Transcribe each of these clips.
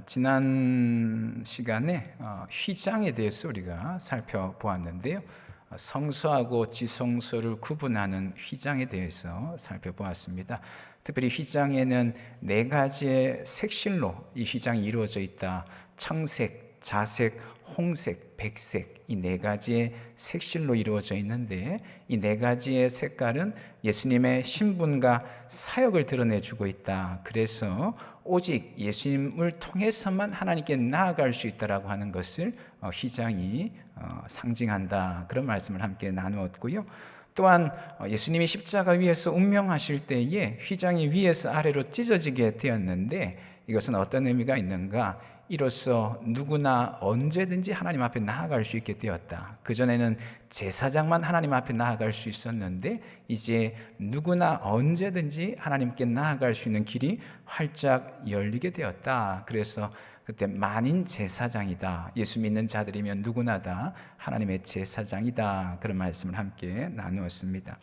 지난 시간에 휘장에 대해서 우리가 살펴보았는데요. 성소하고 지성소를 구분하는 휘장에 대해서 살펴보았습니다. 특별히 휘장에는 네 가지의 색실로 이 휘장이 이루어져 있다. 청색, 자색, 홍색, 백색, 이 네 가지의 색실로 이루어져 있는데, 이 네 가지의 색깔은 예수님의 신분과 사역을 드러내주고 있다. 그래서 오직 예수님을 통해서만 하나님께 나아갈 수 있다라고 하는 것을 휘장이 상징한다. 그런 말씀을 함께 나누었고요. 또한 예수님이 십자가 위에서 운명하실 때에 휘장이 위에서 아래로 찢어지게 되었는데, 이것은 어떤 의미가 있는가? 이로써 누구나 언제든지 하나님 앞에 나아갈 수 있게 되었다. 그전에는 제사장만 하나님 앞에 나아갈 수 있었는데, 이제 누구나 언제든지 하나님께 나아갈 수 있는 길이 활짝 열리게 되었다. 그래서 그때 만인 제사장이다. 예수 믿는 자들이면 누구나 다 하나님의 제사장이다. 그런 말씀을 함께 나누었습니다.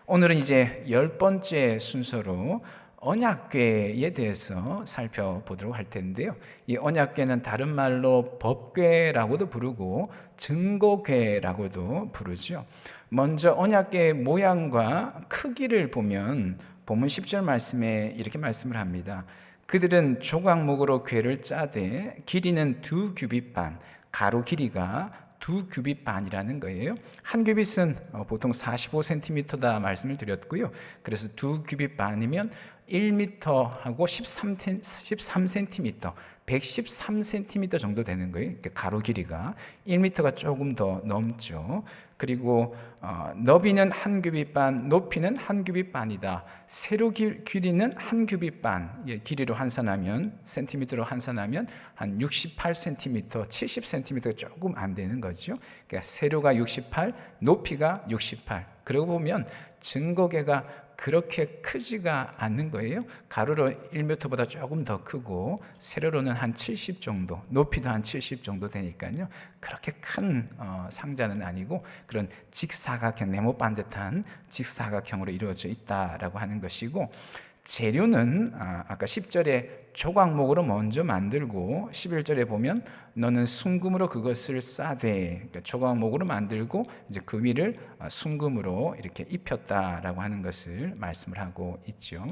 오늘은 이제 10번째 순서로 언약궤에 대해서 살펴보도록 할 텐데요. 이 언약궤는 다른 말로 법궤라고도 부르고 증거궤라고도 부르죠. 먼저 언약궤의 모양과 크기를 보면 본문 10절 말씀에 이렇게 말씀을 합니다. 그들은 조각목으로 궤를 짜되 길이는 2규빗 반, 가로 길이가 2규빗 반이라는 거예요. 한 규빗은 보통 45cm다 말씀을 드렸고요. 그래서 2규빗 반이면 1m하고 13cm, 113cm 정도 되는 거예요. 가로 길이가 1m가 조금 더 넘죠. 그리고 너비는 한 규빗 반, 높이는 한 규빗 반이다. 세로 길이는 한 규빗 반, 길이로 환산하면, 센티미터로 환산하면 한 68cm, 70cm가 조금 안 되는 거죠. 그러니까 세로가 68, 높이가 68. 그러고 보면 증거궤가 그렇게 크지가 않는 거예요. 가로로 1m보다 조금 더 크고 세로로는 한 70 정도, 높이도 한 70 정도 되니까요. 그렇게 큰 상자는 아니고 그런 직사각형, 네모 반듯한 직사각형으로 이루어져 있다라고 하는 것이고, 재료는 아까 10절에 조각목으로 먼저 만들고 11절에 보면 너는 순금으로 그것을 싸되, 그러니까 조각목으로 만들고 이제 그 위를 순금으로 이렇게 입혔다라고 하는 것을 말씀을 하고 있죠.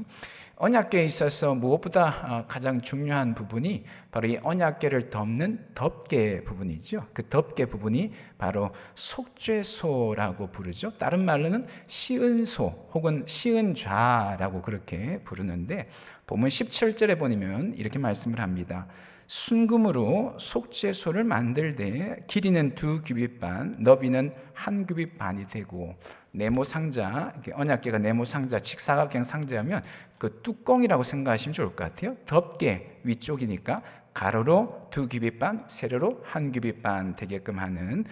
언약궤에 있어서 무엇보다 가장 중요한 부분이 바로 이 언약궤를 덮는 덮개 부분이죠. 그 덮개 부분이 바로 속죄소라고 부르죠. 다른 말로는 시은소 혹은 시은좌라고 그렇게 부르는데, 본문 17절에 보면 이렇게 말씀을 합니다. 순금으로 속죄소를 만들되 길이는 2규빗 반, 너비는 한 규빗 반이 되고, 네모 상자, 언약궤가 네모 상자, 직사각형 상자면 그 뚜껑이라고 생각하시면 좋을 것 같아요. 덮개 위쪽이니까 가로로 2규빗 반, 세로로 한 규빗 반 되게끔 하는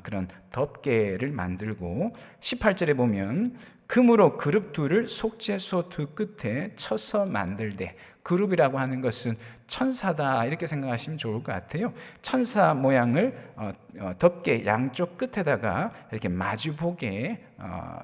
그런 덮개를 만들고, 18절에 보면 금으로 그룹 둘을 속죄소 두 끝에 쳐서 만들되, 그룹이라고 하는 것은 천사다 이렇게 생각하시면 좋을 것 같아요. 천사 모양을 덮개 양쪽 끝에다가 이렇게 마주보게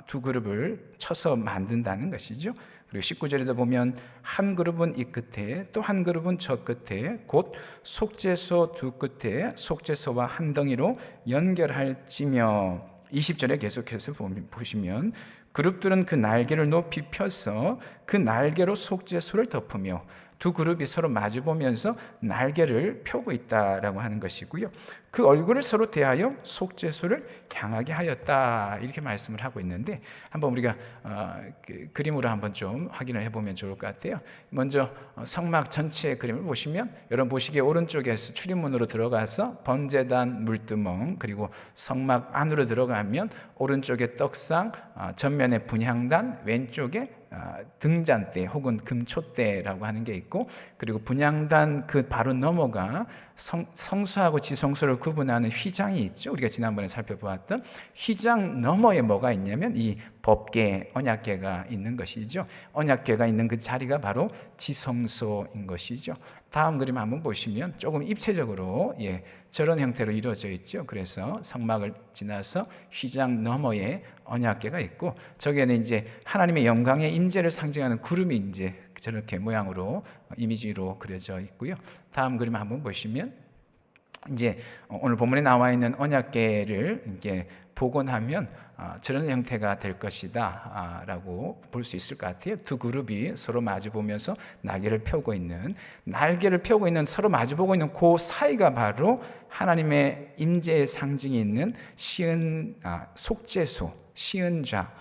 두 그룹을 쳐서 만든다는 것이죠. 그리고 19절에도 보면 한 그룹은 이 끝에 또 한 그룹은 저 끝에 곧 속죄소 두 끝에 속죄소와 한 덩이로 연결할지며, 20절에 계속해서 보시면 그룹들은 그 날개를 높이 펴서 그 날개로 속죄소를 덮으며, 두 그룹이 서로 마주보면서 날개를 펴고 있다라고 하는 것이고요. 그 얼굴을 서로 대하여 속죄소를 향하게 하였다 이렇게 말씀을 하고 있는데, 한번 우리가 그림으로 한번 좀 확인을 해보면 좋을 것 같아요. 먼저 성막 전체의 그림을 보시면, 여러분 보시기에 오른쪽에서 출입문으로 들어가서 번제단, 물두멍, 그리고 성막 안으로 들어가면 오른쪽에 떡상, 전면에 분향단, 왼쪽에 등잔대 혹은 금촛대라고 하는 게 있고, 그리고 분향단 그 바로 넘어가 성소하고 지성소를 구분하는 휘장이 있죠. 우리가 지난번에 살펴보았던 휘장 너머에 뭐가 있냐면 이 법궤, 언약궤가 있는 것이죠. 언약궤가 있는 그 자리가 바로 지성소인 것이죠. 다음 그림 한번 보시면 조금 입체적으로 저런 형태로 이루어져 있죠. 그래서 성막을 지나서 휘장 너머에 언약궤가 있고, 저기에는 이제 하나님의 영광의 임재를 상징하는 구름이 이제 저렇게 모양으로 이미지로 그려져 있고요. 다음 그림 한번 보시면 이제 오늘 본문에 나와 있는 언약궤를 이렇게 복원하면 저런 형태가 될 것이다 라고 볼 수 있을 것 같아요. 두 그룹이 서로 마주 보면서 날개를 펴고 있는 서로 마주 보고 있는 그 사이가 바로 하나님의 임재의 상징이 있는 속죄소, 시은좌,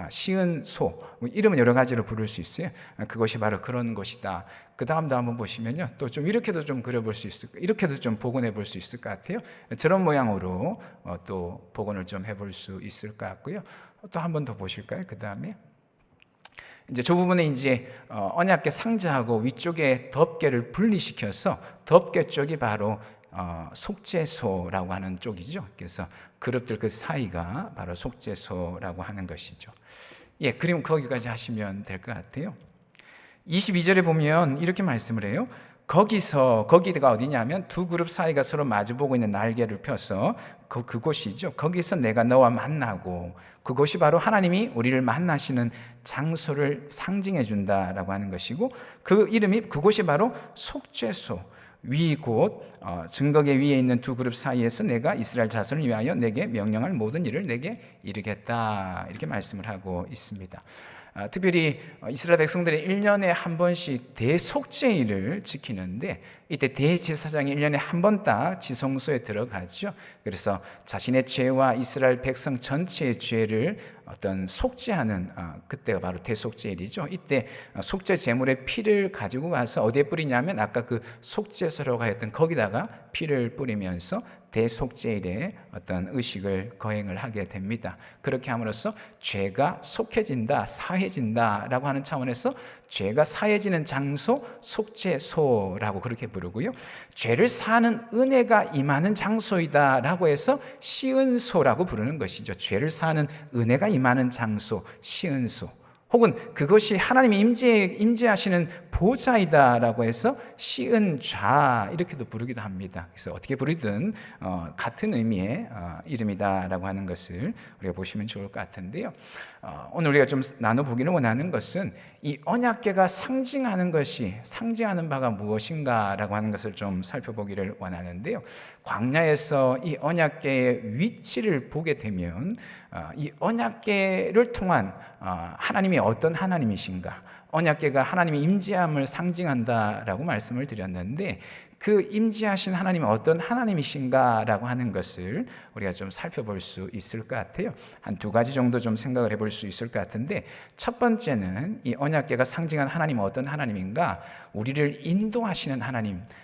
시은소, 이름은 여러 가지로 부를 수 있어요. 그것이 바로 그런 것이다. 그 다음도 한번 보시면요, 또 좀 이렇게도 좀 그려볼 수 있을, 이렇게도 좀 복원해 볼 수 있을 것 같아요. 저런 모양으로 또 복원을 좀 해볼 수 있을 것 같고요. 또 한 번 더 보실까요? 그 다음에 이제 저 부분에 이제 언약궤 상자하고 위쪽에 덮개를 분리시켜서 덮개 쪽이 바로 속죄소라고 하는 쪽이죠. 그래서 그룹들 그 사이가 바로 속죄소라고 하는 것이죠. 예, 그림 거기까지 하시면 될 것 같아요. 22절에 보면 이렇게 말씀을 해요. 거기가 어디냐면 두 그룹 사이가 서로 마주보고 있는 날개를 펴서 그곳이죠. 거기서 내가 너와 만나고, 그곳이 바로 하나님이 우리를 만나시는 장소를 상징해 준다라고 하는 것이고, 그곳이 바로 속죄소, 증거계 위에 있는 두 그룹 사이에서 내가 이스라엘 자손을 위하여 내게 명령할 모든 일을 내게 이루겠다, 이렇게 말씀을 하고 있습니다. 특별히 이스라엘 백성들이 1년에 한 번씩 대속죄일을 지키는데, 이때 대제사장이 1년에 한 번 딱 지성소에 들어가죠. 그래서 자신의 죄와 이스라엘 백성 전체의 죄를 어떤 속죄하는, 그때가 바로 대속죄일이죠. 이때 속죄 제물의 피를 가지고 가서 어디에 뿌리냐면 아까 그 속죄소라고 하였던 거기다가 피를 뿌리면서 대속죄일에 어떤 의식을 거행을 하게 됩니다. 그렇게 함으로써 죄가 속해진다, 사해진다라고 하는 차원에서 죄가 사해지는 장소, 속죄소라고 그렇게 부르고요. 죄를 사하는 은혜가 임하는 장소이다라고 해서 시은소라고 부르는 것이죠. 죄를 사하는 은혜가 임하는 장소, 시은소. 혹은 그것이 하나님이 임재하시는 보좌이다라고 해서 시은좌, 이렇게도 부르기도 합니다. 그래서 어떻게 부르든 같은 의미의 이름이다라고 하는 것을 우리가 보시면 좋을 것 같은데요. 오늘 우리가 좀 나눠보기를 원하는 것은 이 언약궤가 상징하는 바가 무엇인가라고 하는 것을 좀 살펴보기를 원하는데요. 광야에서 이 언약궤의 위치를 보게 되면 이 언약궤를 통한 하나님이 어떤 하나님이신가, 언약궤가 하나님의 임재함을 상징한다라고 말씀을 드렸는데, 그 임재하신 하나님은 어떤 하나님이신가라고 하는 것을 우리가 좀 살펴볼 수 있을 것 같아요. 한 두 가지 정도 좀 생각을 해볼 수 있을 것 같은데, 첫 번째는 이 언약궤가 상징하는 하나님은 어떤 하나님인가, 우리를 인도하시는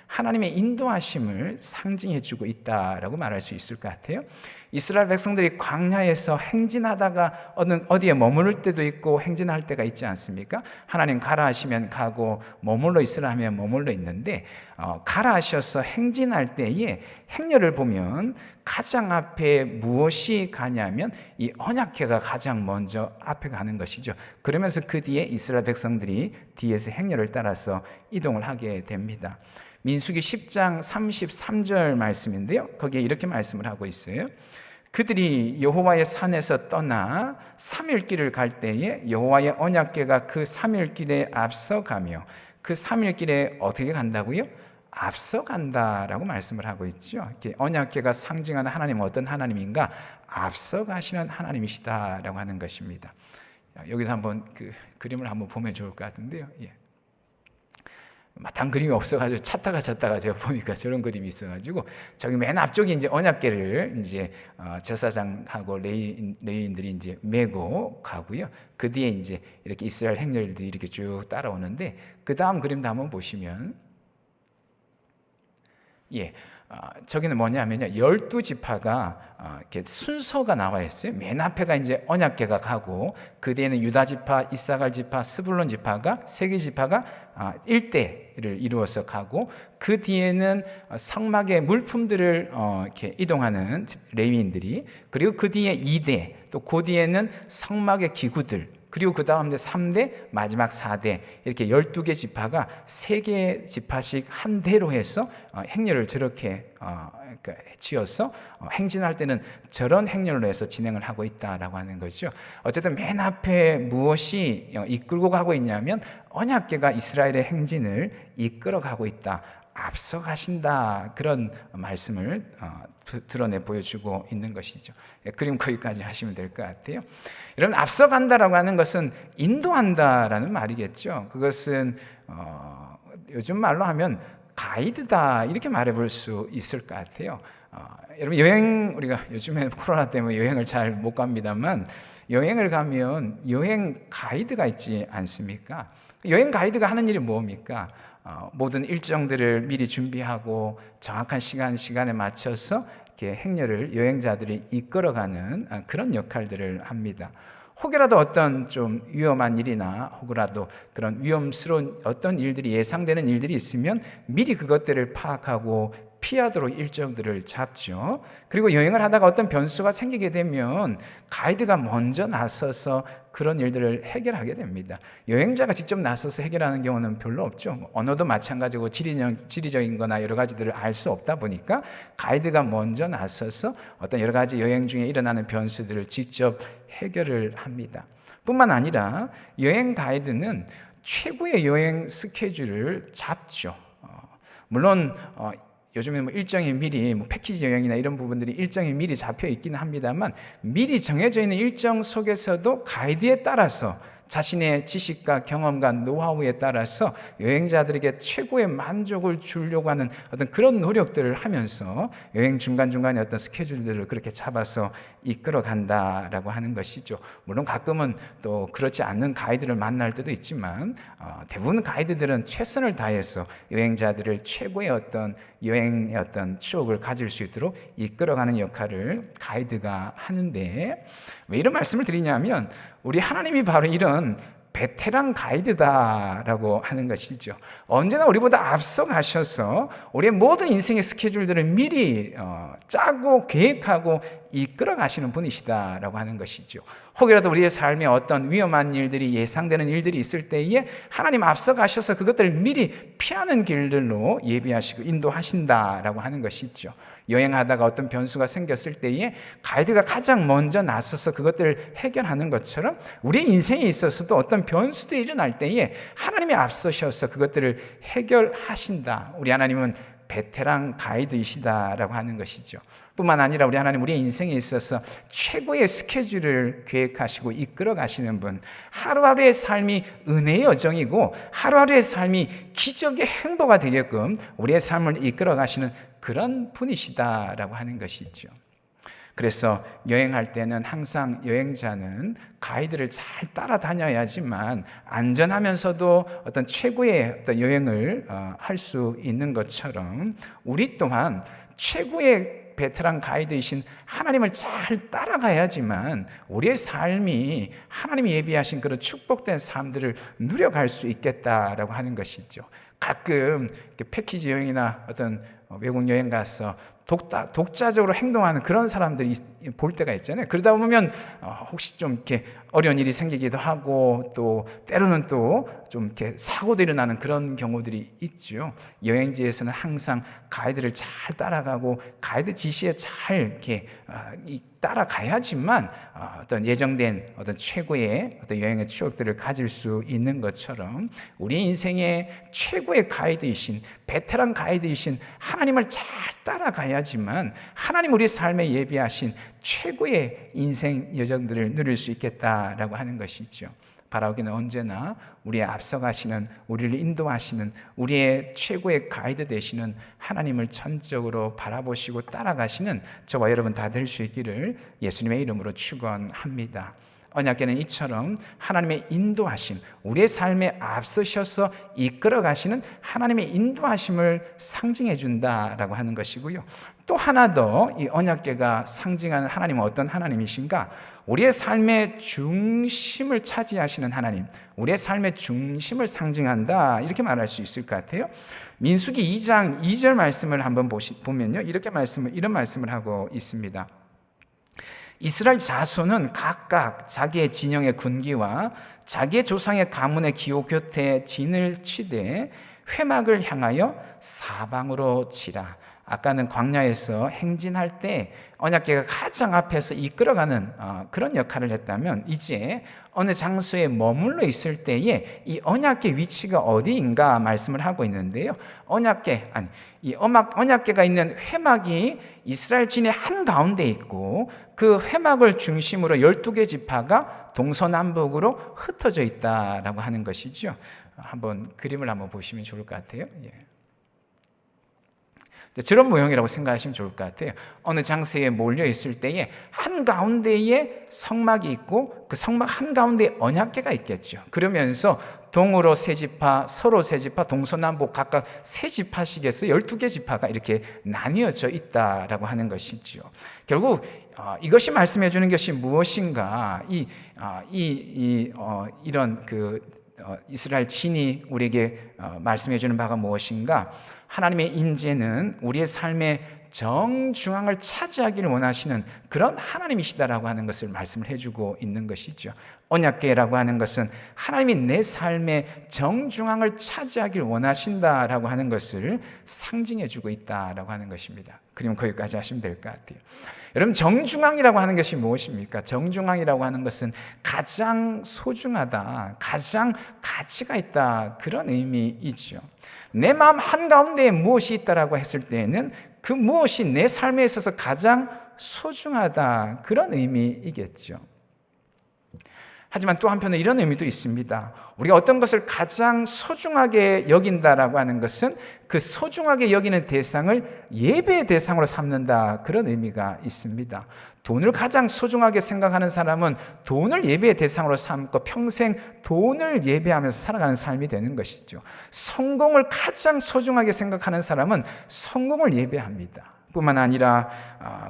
하나님의 인도하심을 상징해주고 있다라고 말할 수 있을 것 같아요. 이스라엘 백성들이 광야에서 행진하다가 어디에 머무를 때도 있고 행진할 때가 있지 않습니까? 하나님 가라 하시면 가고 머물러 있으라 하면 머물러 있는데, 가라 하셔서 행진할 때에 행렬을 보면 가장 앞에 무엇이 가냐면 이 언약궤가 가장 먼저 앞에 가는 것이죠. 그러면서 그 뒤에 이스라엘 백성들이 뒤에서 행렬을 따라서 이동을 하게 됩니다. 민수기 10장 33절 말씀인데요, 거기에 이렇게 말씀을 하고 있어요. 그들이 여호와의 산에서 떠나 3일 길을 갈 때에 여호와의 언약궤가 그 3일 길에 앞서가며, 그 3일 길에 어떻게 간다고요? 앞서간다라고 말씀을 하고 있죠. 언약궤가 상징하는 하나님은 어떤 하나님인가? 앞서가시는 하나님이시다라고 하는 것입니다. 여기서 한번 그 그림을 한번 보면 좋을 것 같은데요. 예. 마땅 그림이 없어가지고 찾다가 제가 보니까 저런 그림이 있어가지고, 저기 맨 앞쪽에 이제 언약궤를 이제 제사장하고 레위인들이 이제 메고 가고요. 그 뒤에 이제 이렇게 이스라엘 행렬들이 이렇게 쭉 따라오는데, 그 다음 그림도 한번 보시면, 저기는 뭐냐면요, 12지파가 이렇게 순서가 나와 있어요. 맨 앞에가 이제 언약궤가 가고, 그 뒤에는 유다지파, 이사갈 지파, 스불론 지파가, 세개 지파가 일대를 이루어서 가고, 그 뒤에는 성막의 물품들을 이렇게 이동하는 레위인들이, 그리고 그 뒤에 2대, 또 그 뒤에는 성막의 기구들, 그리고 그 다음에 3대, 마지막 4대, 이렇게 12개 지파가 3개 지파씩 한 대로 해서 행렬을 저렇게 지어서 행진할 때는 저런 행렬로 해서 진행을 하고 있다라고 하는 거죠. 어쨌든 맨 앞에 무엇이 이끌고 가고 있냐면 언약궤가 이스라엘의 행진을 이끌어가고 있다, 앞서가신다, 그런 말씀을 드러내 보여주고 있는 것이죠. 그림 거기까지 하시면 될 것 같아요. 여러분, 앞서간다라고 하는 것은 인도한다라는 말이겠죠. 그것은 요즘 말로 하면 가이드다, 이렇게 말해볼 수 있을 것 같아요. 여러분, 우리가 요즘에 코로나 때문에 여행을 잘 못 갑니다만, 여행을 가면 여행 가이드가 있지 않습니까? 여행 가이드가 하는 일이 뭡니까? 모든 일정들을 미리 준비하고 정확한 시간에 맞춰서 이렇게 행렬을, 여행자들이 이끌어가는 그런 역할들을 합니다. 혹여라도 어떤 좀 위험한 일이나 혹여라도 그런 위험스러운 어떤 일들이, 예상되는 일들이 있으면 미리 그것들을 파악하고 피하도록 일정들을 잡죠. 그리고 여행을 하다가 어떤 변수가 생기게 되면 가이드가 먼저 나서서 그런 일들을 해결하게 됩니다. 여행자가 직접 나서서 해결하는 경우는 별로 없죠. 언어도 마찬가지고 지리적인 거나 여러 가지들을 알 수 없다 보니까 가이드가 먼저 나서서 어떤 여러 가지 여행 중에 일어나는 변수들을 직접 해결을 합니다. 뿐만 아니라 여행 가이드는 최고의 여행 스케줄을 잡죠. 물론 요즘에 일정이 미리 패키지 여행이나 이런 부분들이 일정이 미리 잡혀 있기는 합니다만, 미리 정해져 있는 일정 속에서도 가이드에 따라서 자신의 지식과 경험과 노하우에 따라서 여행자들에게 최고의 만족을 주려고 하는 어떤 그런 노력들을 하면서 여행 중간중간에 어떤 스케줄들을 그렇게 잡아서 이끌어 간다라고 하는 것이죠. 물론 가끔은 또 그렇지 않는 가이드를 만날 때도 있지만 대부분 가이드들은 최선을 다해서 여행자들을 최고의 어떤 여행의 어떤 추억을 가질 수 있도록 이끌어가는 역할을 가이드가 하는데, 왜 이런 말씀을 드리냐면 우리 하나님이 바로 이런 베테랑 가이드다라고 하는 것이죠. 언제나 우리보다 앞서 가셔서 우리의 모든 인생의 스케줄들을 미리 짜고 계획하고 이끌어 가시는 분이시다라고 하는 것이죠. 혹여라도 우리의 삶에 어떤 위험한 일들이, 예상되는 일들이 있을 때에 하나님 앞서 가셔서 그것들을 미리 피하는 길들로 예비하시고 인도하신다라고 하는 것이죠. 여행하다가 어떤 변수가 생겼을 때에 가이드가 가장 먼저 나서서 그것들을 해결하는 것처럼 우리의 인생에 있어서도 어떤 변수들이 일어날 때에 하나님이 앞서셔서 그것들을 해결하신다. 우리 하나님은 베테랑 가이드이시다라고 하는 것이죠. 뿐만 아니라 우리 하나님, 우리의 인생에 있어서 최고의 스케줄을 계획하시고 이끌어 가시는 분, 하루하루의 삶이 은혜의 여정이고 하루하루의 삶이 기적의 행보가 되게끔 우리의 삶을 이끌어 가시는 그런 분이시다라고 하는 것이죠. 그래서 여행할 때는 항상 여행자는 가이드를 잘 따라다녀야지만 안전하면서도 어떤 최고의 어떤 여행을 할 수 있는 것처럼, 우리 또한 최고의 베테랑 가이드이신 하나님을 잘 따라가야지만 우리의 삶이 하나님이 예비하신 그런 축복된 삶들을 누려갈 수 있겠다라고 하는 것이죠. 가끔 패키지 여행이나 어떤 외국 여행 가서 독자적으로 행동하는 그런 사람들이 볼 때가 있잖아요. 그러다 보면 혹시 좀 이렇게 어려운 일이 생기기도 하고, 또 때로는 또 좀 이렇게 사고도 일어나는 그런 경우들이 있죠. 여행지에서는 항상 가이드를 잘 따라가고 가이드 지시에 잘 이렇게 따라가야지만 어떤 예정된 어떤 최고의 어떤 여행의 추억들을 가질 수 있는 것처럼, 우리 인생의 최고의 가이드이신, 베테랑 가이드이신 하나님을 잘 따라가야지만 하나님 우리 삶에 예비하신 최고의 인생 여정들을 누릴 수 있겠다라고 하는 것이죠. 바라오기는 언제나 우리의 앞서가시는, 우리를 인도하시는 우리의 최고의 가이드 되시는 하나님을 전적으로 바라보시고 따라가시는 저와 여러분 다 될 수 있기를 예수님의 이름으로 축원합니다. 언약궤는 이처럼 하나님의 인도하심, 우리의 삶에 앞서셔서 이끌어 가시는 하나님의 인도하심을 상징해 준다라고 하는 것이고요. 또 하나 더 이 언약궤가 상징하는 하나님은 어떤 하나님이신가? 우리의 삶의 중심을 차지하시는 하나님, 우리의 삶의 중심을 상징한다, 이렇게 말할 수 있을 것 같아요. 민수기 2장 2절 말씀을 한번 보면요, 이런 말씀을 하고 있습니다. 이스라엘 자손은 각각 자기의 진영의 군기와 자기의 조상의 가문의 기호 곁에 진을 치되 회막을 향하여 사방으로 치라. 아까는 광야에서 행진할 때 언약궤가 가장 앞에서 이끌어가는 그런 역할을 했다면, 이제 어느 장소에 머물러 있을 때에 이 언약궤 위치가 어디인가 말씀을 하고 있는데요. 언약궤가 있는 회막이 이스라엘 진의 한가운데 있고, 그 회막을 중심으로 12개 지파가 동서남북으로 흩어져 있다라고 하는 것이죠. 한번 그림을 한번 보시면 좋을 것 같아요. 저런 모형이라고 생각하시면 좋을 것 같아요. 어느 장소에 몰려 있을 때에 한가운데에 성막이 있고, 그 성막 한가운데에 언약궤가 있겠죠. 그러면서 동으로 세 지파, 서로 세 지파, 동서남북 각각 세 지파씩에서 12개 지파가 이렇게 나뉘어져 있다라고 하는 것이죠. 결국 이것이 말씀해 주는 것이 무엇인가? 이런 이스라엘 진이 우리에게 말씀해 주는 바가 무엇인가? 하나님의 임재는 우리의 삶의 정중앙을 차지하기를 원하시는 그런 하나님이시다라고 하는 것을 말씀을 해주고 있는 것이죠. 언약궤라고 하는 것은 하나님이 내 삶의 정중앙을 차지하기를 원하신다라고 하는 것을 상징해주고 있다라고 하는 것입니다. 그러면 거기까지 하시면 될 것 같아요. 여러분, 정중앙이라고 하는 것이 무엇입니까? 정중앙이라고 하는 것은 가장 소중하다, 가장 가치가 있다, 그런 의미이죠. 내 마음 한가운데에 무엇이 있다라고 했을 때에는 그 무엇이 내 삶에 있어서 가장 소중하다, 그런 의미이겠죠. 하지만 또 한편은 이런 의미도 있습니다. 우리가 어떤 것을 가장 소중하게 여긴다라고 하는 것은 그 소중하게 여기는 대상을 예배의 대상으로 삼는다, 그런 의미가 있습니다. 돈을 가장 소중하게 생각하는 사람은 돈을 예배의 대상으로 삼고 평생 돈을 예배하면서 살아가는 삶이 되는 것이죠. 성공을 가장 소중하게 생각하는 사람은 성공을 예배합니다. 뿐만 아니라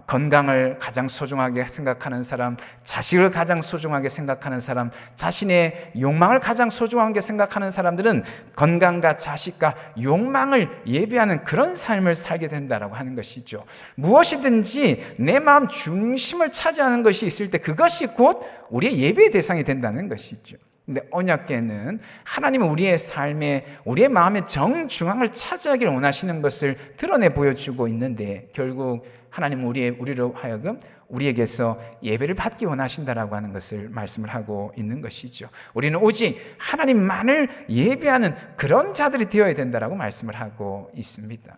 건강을 가장 소중하게 생각하는 사람, 자식을 가장 소중하게 생각하는 사람, 자신의 욕망을 가장 소중하게 생각하는 사람들은 건강과 자식과 욕망을 예배하는 그런 삶을 살게 된다라고 하는 것이죠. 무엇이든지 내 마음 중심을 차지하는 것이 있을 때 그것이 곧 우리의 예배의 대상이 된다는 것이죠. 근데 언약궤는 하나님은 우리의 삶에, 우리의 마음의 정중앙을 차지하기를 원하시는 것을 드러내 보여주고 있는데, 결국 하나님은 우리로 하여금 우리에게서 예배를 받기 원하신다라고 하는 것을 말씀을 하고 있는 것이죠. 우리는 오직 하나님만을 예배하는 그런 자들이 되어야 된다라고 말씀을 하고 있습니다.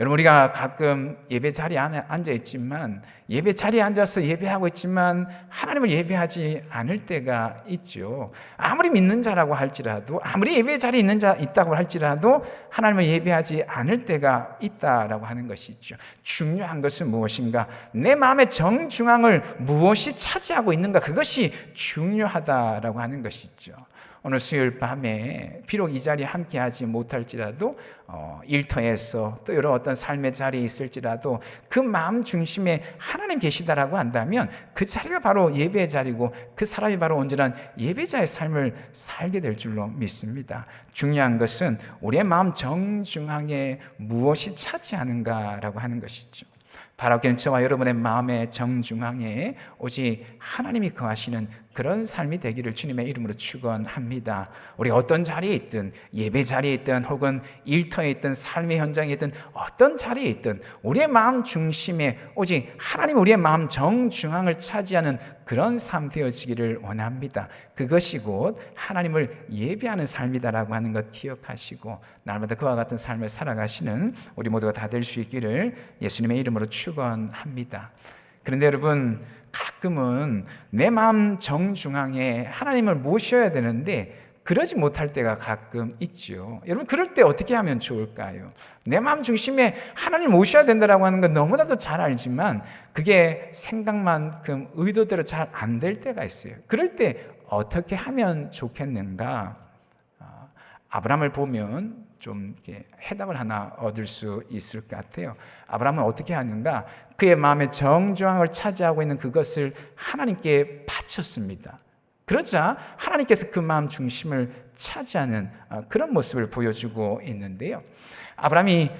여러분, 우리가 가끔 예배 자리에 앉아 있지만, 예배 자리에 앉아서 예배하고 있지만 하나님을 예배하지 않을 때가 있죠. 아무리 믿는 자라고 할지라도, 아무리 예배 자리에 있다고 할지라도 하나님을 예배하지 않을 때가 있다라고 하는 것이죠. 중요한 것은 무엇인가? 내 마음의 정중앙을 무엇이 차지하고 있는가? 그것이 중요하다라고 하는 것이죠. 오늘 수요일 밤에 비록 이 자리에 함께하지 못할지라도 일터에서 또 여러 어떤 삶의 자리에 있을지라도 그 마음 중심에 하나님 계시다라고 한다면 그 자리가 바로 예배의 자리고, 그 사람이 바로 온전한 예배자의 삶을 살게 될 줄로 믿습니다. 중요한 것은 우리의 마음 정중앙에 무엇이 차지하는가라고 하는 것이죠. 바라기는 저와 여러분의 마음의 정중앙에 오직 하나님이 거하시는 그런 삶이 되기를 주님의 이름으로 축원합니다. 우리 어떤 자리에 있든, 예배 자리에 있든, 혹은 일터에 있든, 삶의 현장에 있든, 어떤 자리에 있든 우리의 마음 중심에 오직 하나님, 우리의 마음 정중앙을 차지하는 그런 삶 되어지기를 원합니다. 그것이 곧 하나님을 예배하는 삶이다라고 하는 것 기억하시고, 날마다 그와 같은 삶을 살아가시는 우리 모두가 다 될 수 있기를 예수님의 이름으로 축원합니다. 그런데 여러분, 가끔은 내 마음 정중앙에 하나님을 모셔야 되는데 그러지 못할 때가 가끔 있죠. 여러분, 그럴 때 어떻게 하면 좋을까요? 내 마음 중심에 하나님을 모셔야 된다고 하는 건 너무나도 잘 알지만 그게 생각만큼 의도대로 잘 안 될 때가 있어요. 그럴 때 어떻게 하면 좋겠는가? 아브라함을 보면 좀 이렇게 해답을 하나 얻을 수 있을 것 같아요. 아브라함은 어떻게 하는가? 그의 마음의 정중앙을 차지하고 있는 그것을 하나님께 바쳤습니다. 그러자 하나님께서 그 마음 중심을 차지하는 그런 모습을 보여주고 있는데요. 아브라함이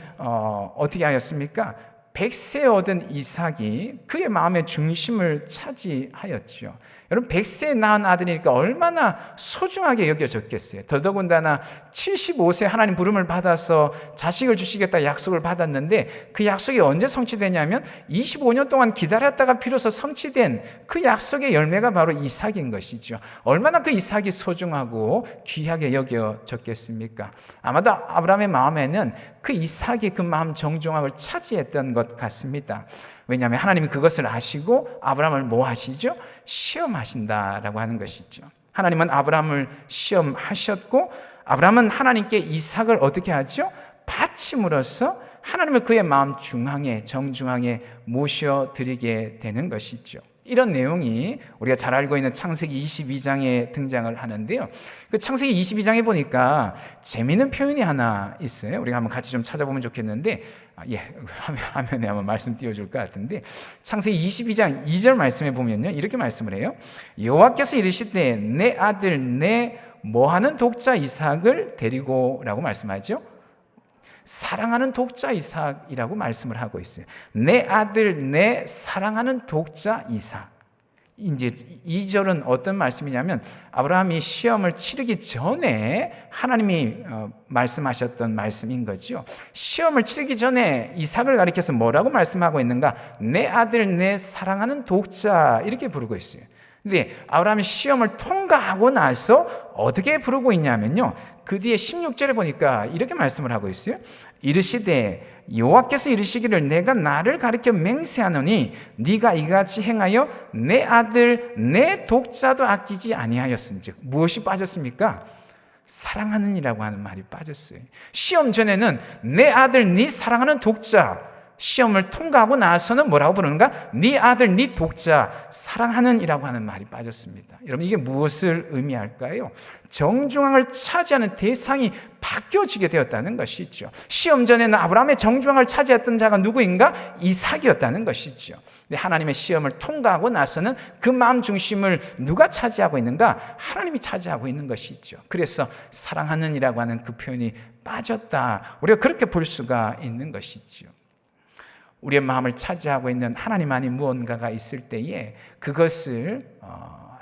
어떻게 하였습니까? 100세 얻은 이삭이 그의 마음의 중심을 차지하였죠. 여러분 100세에 낳은 아들이니까 얼마나 소중하게 여겨졌겠어요. 더더군다나 75세 하나님 부름을 받아서 자식을 주시겠다 약속을 받았는데 그 약속이 언제 성취되냐면 25년 동안 기다렸다가 비로소 성취된 그 약속의 열매가 바로 이삭인 것이죠. 얼마나 그 이삭이 소중하고 귀하게 여겨졌겠습니까? 아마도 아브라함의 마음에는 그 이삭이 그 마음 정중함을 차지했던 것 같습니다. 왜냐하면 하나님이 그것을 아시고 아브라함을 뭐 하시죠? 시험하신다라고 하는 것이죠. 하나님은 아브라함을 시험하셨고 아브라함은 하나님께 이삭을 어떻게 하죠? 바침으로써 하나님을 그의 마음 중앙에 정중앙에 모셔드리게 되는 것이죠. 이런 내용이 우리가 잘 알고 있는 창세기 22장에 등장을 하는데요. 그 창세기 22장에 보니까 재미있는 표현이 하나 있어요. 우리가 한번 같이 좀 찾아보면 좋겠는데, 화면에 한번 말씀 띄워줄 것 같은데, 창세기 22장 2절 말씀에 보면요, 이렇게 말씀을 해요. 여호와께서 이르시되 내 아들 내 뭐하는 독자 이삭을 데리고라고 말씀하죠. 사랑하는 독자 이삭이라고 말씀을 하고 있어요. 내 아들 내 사랑하는 독자 이삭. 이제 2절은 어떤 말씀이냐면 아브라함이 시험을 치르기 전에 하나님이 말씀하셨던 말씀인 거죠. 시험을 치르기 전에 이삭을 가리켜서 뭐라고 말씀하고 있는가? 내 아들 내 사랑하는 독자 이렇게 부르고 있어요. 근데 아브라함이 시험을 통과하고 나서 어떻게 부르고 있냐면요, 그 뒤에 16절에 보니까 이렇게 말씀을 하고 있어요. 이르시되 여호와께서 이르시기를 내가 나를 가리켜 맹세하노니 네가 이같이 행하여 내 아들 내 독자도 아끼지 아니하였은즉. 무엇이 빠졌습니까? 사랑하는이라고 하는 말이 빠졌어요. 시험 전에는 내 아들 네 사랑하는 독자, 시험을 통과하고 나서는 뭐라고 부르는가? 네 아들, 네 독자, 사랑하는 이라고 하는 말이 빠졌습니다. 여러분 이게 무엇을 의미할까요? 정중앙을 차지하는 대상이 바뀌어지게 되었다는 것이죠. 시험 전에는 아브라함의 정중앙을 차지했던 자가 누구인가? 이삭이었다는 것이죠. 근데 하나님의 시험을 통과하고 나서는 그 마음 중심을 누가 차지하고 있는가? 하나님이 차지하고 있는 것이죠. 그래서 사랑하는 이라고 하는 그 표현이 빠졌다. 우리가 그렇게 볼 수가 있는 것이죠. 우리의 마음을 차지하고 있는 하나님 아닌 무언가가 있을 때에 그것을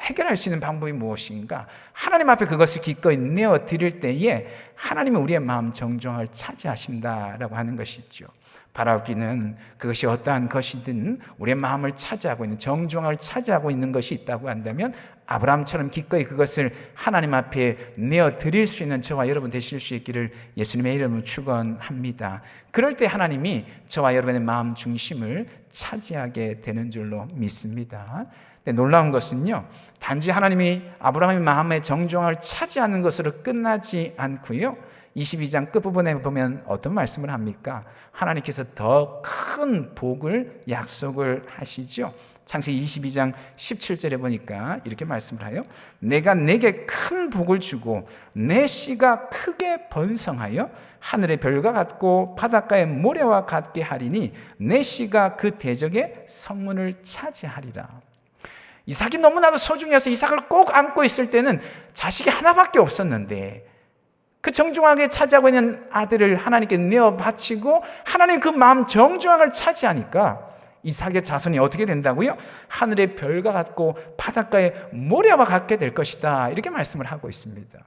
해결할 수 있는 방법이 무엇인가? 하나님 앞에 그것을 기꺼이 내어 드릴 때에 하나님은 우리의 마음 정중앙을 차지하신다라고 하는 것이죠. 바라기는 그것이 어떠한 것이든 우리의 마음을 차지하고 있는 정중앙을 차지하고 있는 것이 있다고 한다면 아브라함처럼 기꺼이 그것을 하나님 앞에 내어 드릴 수 있는 저와 여러분 되실 수 있기를 예수님의 이름으로 축원합니다. 그럴 때 하나님이 저와 여러분의 마음 중심을 차지하게 되는 줄로 믿습니다. 근데 놀라운 것은요, 단지 하나님이 아브라함의 마음의 정중앙을 차지하는 것으로 끝나지 않고요, 22장 끝부분에 보면 어떤 말씀을 합니까? 하나님께서 더 큰 복을 약속을 하시죠. 창세기 22장 17절에 보니까 이렇게 말씀을 해요. 내가 내게 큰 복을 주고 내 씨가 크게 번성하여 하늘의 별과 같고 바닷가의 모래와 같게 하리니 내 씨가 그 대적의 성문을 차지하리라. 이삭이 너무나도 소중해서 이삭을 꼭 안고 있을 때는 자식이 하나밖에 없었는데 그 정중하게 차지하고 있는 아들을 하나님께 내어 바치고 하나님 그 마음 정중앙을 차지하니까 이삭의 자손이 어떻게 된다고요? 하늘의 별과 같고 바닷가의 모래와 같게 될 것이다. 이렇게 말씀을 하고 있습니다.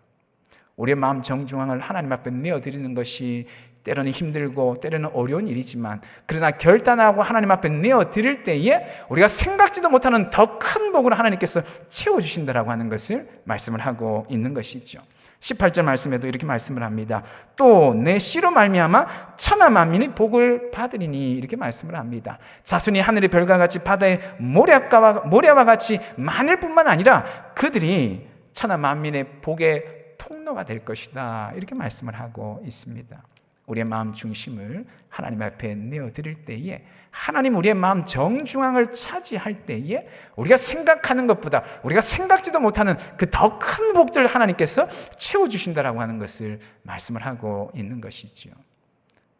우리의 마음 정중앙을 하나님 앞에 내어드리는 것이 때로는 힘들고 때로는 어려운 일이지만 그러나 결단하고 하나님 앞에 내어드릴 때에 우리가 생각지도 못하는 더 큰 복을 하나님께서 채워주신다라고 하는 것을 말씀을 하고 있는 것이죠. 18절 말씀에도 이렇게 말씀을 합니다. 또 내 씨로 말미암아 천하 만민이 복을 받으리니 이렇게 말씀을 합니다. 자손이 하늘의 별과 같이 바다의 모래와 같이 많을 뿐만 아니라 그들이 천하 만민의 복의 통로가 될 것이다. 이렇게 말씀을 하고 있습니다. 우리의 마음 중심을 하나님 앞에 내어드릴 때에 하나님 우리의 마음 정중앙을 차지할 때에 우리가 생각하는 것보다 우리가 생각지도 못하는 그 더 큰 복들을 하나님께서 채워주신다라고 하는 것을 말씀을 하고 있는 것이죠.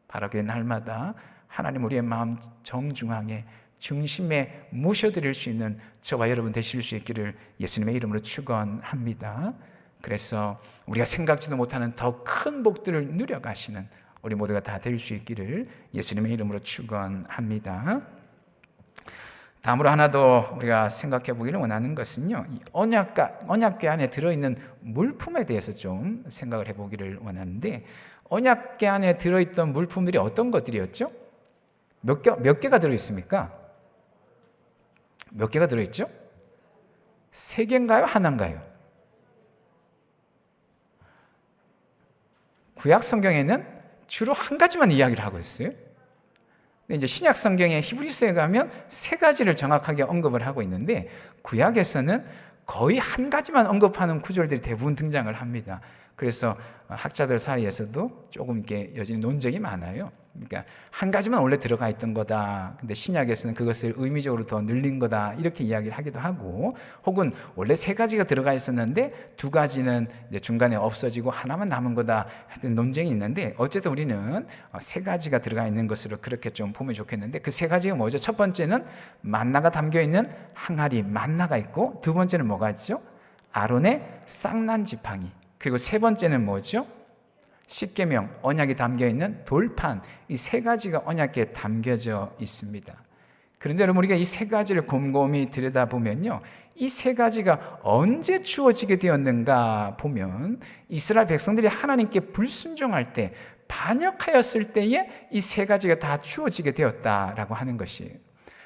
바로 그 날마다 하나님 우리의 마음 정중앙에 중심에 모셔드릴 수 있는 저와 여러분 되실 수 있기를 예수님의 이름으로 축원합니다. 그래서 우리가 생각지도 못하는 더 큰 복들을 누려가시는 우리 모두가 다 될 수 있기를 예수님의 이름으로 축원합니다. 다음으로 하나 더 우리가 생각해 보기를 원하는 것은요, 이 언약궤 안에 들어있는 물품에 대해서 좀 생각을 해보기를 원하는데, 언약궤 안에 들어있던 물품들이 어떤 것들이었죠? 몇 개가 들어있습니까? 몇 개가 들어있죠? 3개인가요? 하나인가요? 구약 성경에는 주로 한 가지만 이야기를 하고 있어요. 근데 이제 신약 성경의 히브리서에 가면 3가지를 정확하게 언급을 하고 있는데, 구약에서는 거의 한 가지만 언급하는 구절들이 대부분 등장을 합니다. 그래서 학자들 사이에서도 조금 이렇게 여전히 논쟁이 많아요. 그러니까 한 가지만 원래 들어가 있던 거다, 근데 신약에서는 그것을 의미적으로 더 늘린 거다, 이렇게 이야기를 하기도 하고, 혹은 원래 3가지가 들어가 있었는데 2가지는 이제 중간에 없어지고 하나만 남은 거다, 하여튼 논쟁이 있는데, 어쨌든 우리는 3가지가 들어가 있는 것으로 그렇게 좀 보면 좋겠는데, 그 3가지가 뭐죠? 첫 번째는 만나가 담겨있는 항아리 만나가 있고, 2번째는 뭐가 있죠? 아론의 쌍난 지팡이, 그리고 3번째는 뭐죠? 십계명, 언약이 담겨있는 돌판, 이 3가지가 언약에 담겨져 있습니다. 그런데 여러분, 우리가 이 3가지를 곰곰이 들여다보면요, 이 3가지가 언제 주어지게 되었는가 보면, 이스라엘 백성들이 하나님께 불순종할 때, 반역하였을 때에 이 3가지가 다 주어지게 되었다라고 하는 것이에요.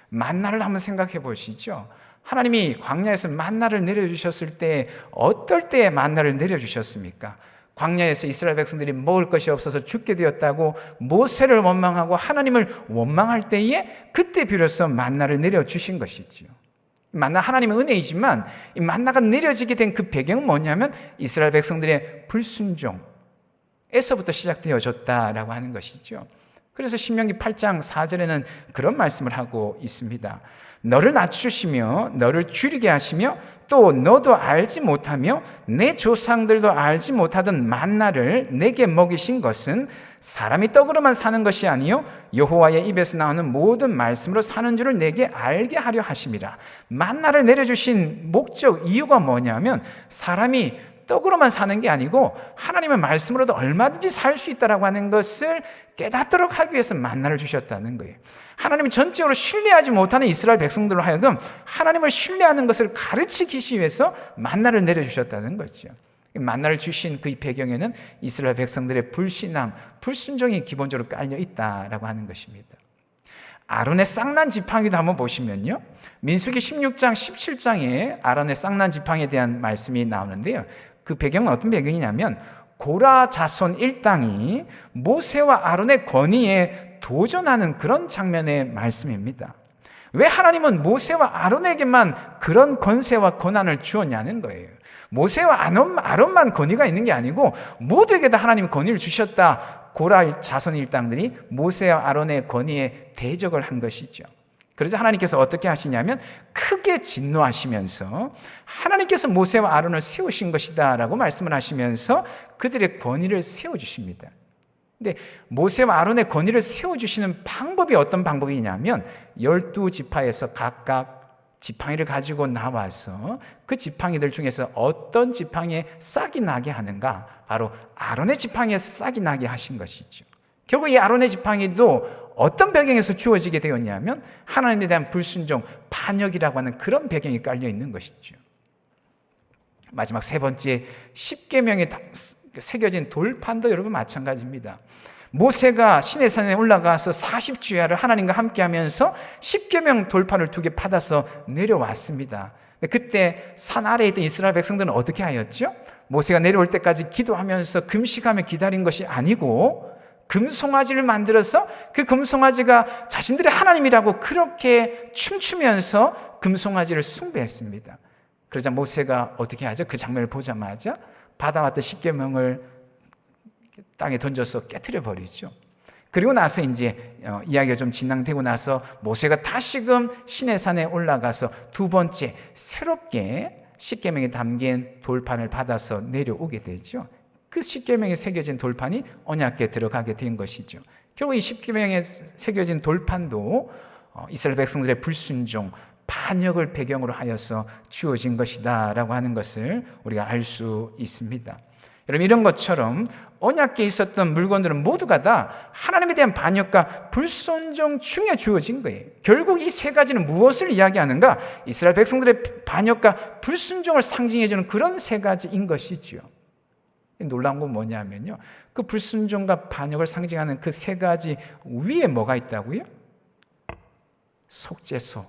만나를 한번 생각해 보시죠. 하나님이 광야에서 만나를 내려주셨을 때 어떨 때에 만나를 내려주셨습니까? 광야에서 이스라엘 백성들이 먹을 것이 없어서 죽게 되었다고 모세를 원망하고 하나님을 원망할 때에, 그때 비로소 만나를 내려주신 것이죠. 만나, 하나님의 은혜이지만 이 만나가 내려지게 된 그 배경은 뭐냐면 이스라엘 백성들의 불순종에서부터 시작되어졌다라고 하는 것이죠. 그래서 신명기 8장 4절에는 그런 말씀을 하고 있습니다. 너를 낮추시며 너를 줄이게 하시며 또 너도 알지 못하며 내 조상들도 알지 못하던 만나를 내게 먹이신 것은 사람이 떡으로만 사는 것이 아니요 여호와의 입에서 나오는 모든 말씀으로 사는 줄을 내게 알게 하려 하심이라. 만나를 내려주신 목적, 이유가 뭐냐면 사람이 떡으로만 사는 게 아니고 하나님의 말씀으로도 얼마든지 살 수 있다라고 하는 것을 깨닫도록 하기 위해서 만나를 주셨다는 거예요. 하나님이 전적으로 신뢰하지 못하는 이스라엘 백성들로 하여금 하나님을 신뢰하는 것을 가르치기 위해서 만나를 내려주셨다는 거죠. 만나를 주신 그 배경에는 이스라엘 백성들의 불신앙, 불순종이 기본적으로 깔려 있다라고 하는 것입니다. 아론의 쌍난 지팡이도 한번 보시면요, 민수기 16장, 17장에 아론의 쌍난 지팡이에 대한 말씀이 나오는데요, 그 배경은 어떤 배경이냐면 고라 자손 일당이 모세와 아론의 권위에 도전하는 그런 장면의 말씀입니다. 왜 하나님은 모세와 아론에게만 그런 권세와 권한을 주었냐는 거예요. 모세와 아론만 권위가 있는 게 아니고 모두에게 다 하나님이 권위를 주셨다. 고라 자손 일당들이 모세와 아론의 권위에 대적을 한 것이죠. 그래서 하나님께서 어떻게 하시냐면 크게 진노하시면서 하나님께서 모세와 아론을 세우신 것이다 라고 말씀을 하시면서 그들의 권위를 세워주십니다. 근데 모세와 아론의 권위를 세워주시는 방법이 어떤 방법이냐면 12지파에서 각각 지팡이를 가지고 나와서 그 지팡이들 중에서 어떤 지팡이에 싹이 나게 하는가, 바로 아론의 지팡이에서 싹이 나게 하신 것이죠. 결국 이 아론의 지팡이도 어떤 배경에서 주어지게 되었냐면 하나님에 대한 불순종, 반역이라고 하는 그런 배경이 깔려 있는 것이죠. 마지막 3번째, 십계명에 새겨진 돌판도 여러분 마찬가지입니다. 모세가 시내산에 올라가서 40주야를 하나님과 함께 하면서 십계명 돌판을 2개 받아서 내려왔습니다. 그때 산 아래에 있던 이스라엘 백성들은 어떻게 하였죠? 모세가 내려올 때까지 기도하면서 금식하며 기다린 것이 아니고 금송아지를 만들어서 그 금송아지가 자신들의 하나님이라고 그렇게 춤추면서 금송아지를 숭배했습니다. 그러자 모세가 어떻게 하죠? 그 장면을 보자마자 받아왔던 십계명을 땅에 던져서 깨트려 버리죠. 그리고 나서 이제 이야기가 좀 진행되고 나서 모세가 다시금 시내산에 올라가서 2번째 새롭게 십계명에 담긴 돌판을 받아서 내려오게 되죠. 그 십계명에 새겨진 돌판이 언약궤에 들어가게 된 것이죠. 결국 이 십계명에 새겨진 돌판도 이스라엘 백성들의 불순종, 반역을 배경으로 하여서 주어진 것이다 라고 하는 것을 우리가 알 수 있습니다. 여러분, 이런 것처럼 언약궤에 있었던 물건들은 모두가 다 하나님에 대한 반역과 불순종 중에 주어진 거예요. 결국 이 세 가지는 무엇을 이야기하는가? 이스라엘 백성들의 반역과 불순종을 상징해주는 그런 세 가지인 것이지요. 놀라운 건 뭐냐면요, 그 불순종과 반역을 상징하는 그 세 가지 위에 뭐가 있다고요? 속죄소,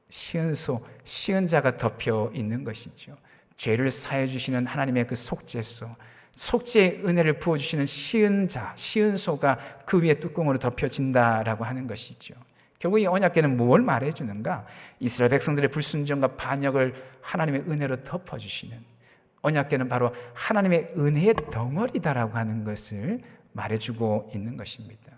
시은소, 시은자가 덮여 있는 것이죠. 죄를 사해 주시는 하나님의 그 속죄소, 속죄의 은혜를 부어주시는 시은자, 시은소가 그 위에 뚜껑으로 덮여진다라고 하는 것이죠. 결국 이 언약궤는 뭘 말해주는가? 이스라엘 백성들의 불순종과 반역을 하나님의 은혜로 덮어주시는, 언약궤는 바로 하나님의 은혜의 덩어리다라고 하는 것을 말해주고 있는 것입니다.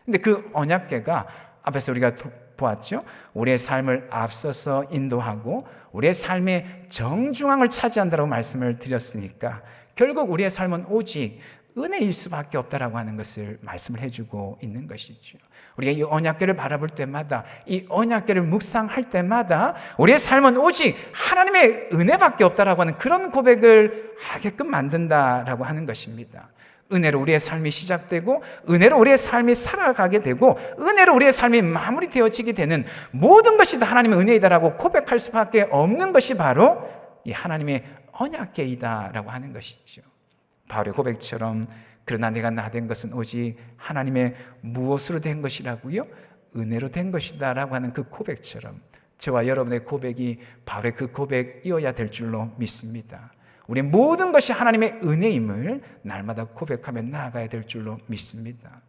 근데 그 언약궤가 앞에서 우리가 보았죠? 우리의 삶을 앞서서 인도하고 우리의 삶의 정중앙을 차지한다고 말씀을 드렸으니까 결국 우리의 삶은 오직 은혜일 수밖에 없다라고 하는 것을 말씀을 해주고 있는 것이죠. 우리가 이 언약궤를 바라볼 때마다, 이 언약궤를 묵상할 때마다 우리의 삶은 오직 하나님의 은혜밖에 없다라고 하는 그런 고백을 하게끔 만든다라고 하는 것입니다. 은혜로 우리의 삶이 시작되고 은혜로 우리의 삶이 살아가게 되고 은혜로 우리의 삶이 마무리되어지게 되는 모든 것이 다 하나님의 은혜이다라고 고백할 수밖에 없는 것이 바로 이 하나님의 언약궤이다라고 하는 것이죠. 바울의 고백처럼 그러나 내가 나된 것은 오직 하나님의 무엇으로 된 것이라고요? 은혜로 된 것이다라고 하는 그 고백처럼 저와 여러분의 고백이 바울의 그 고백이어야 될 줄로 믿습니다. 우리 모든 것이 하나님의 은혜임을 날마다 고백하며 나아가야 될 줄로 믿습니다.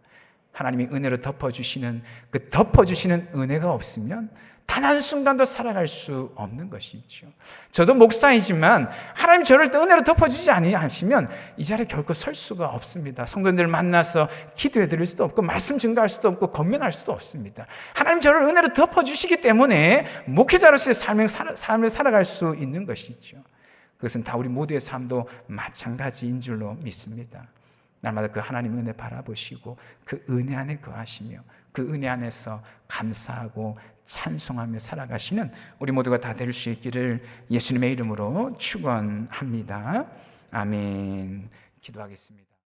하나님이 은혜로 덮어주시는 그 덮어주시는 은혜가 없으면 단 한순간도 살아갈 수 없는 것이죠. 저도 목사이지만 하나님 저를 은혜로 덮어주지 아니하시면 이 자리에 결코 설 수가 없습니다. 성도님들 만나서 기도해 드릴 수도 없고 말씀 증거할 수도 없고 권면할 수도 없습니다. 하나님 저를 은혜로 덮어주시기 때문에 목회자로서의 삶을 살아갈 수 있는 것이죠. 그것은 다 우리 모두의 삶도 마찬가지인 줄로 믿습니다. 날마다 그 하나님 은혜 바라보시고 그 은혜 안에 거하시며 그 은혜 안에서 감사하고 찬송하며 살아가시는 우리 모두가 다 될 수 있기를 예수님의 이름으로 축원합니다. 아멘. 기도하겠습니다.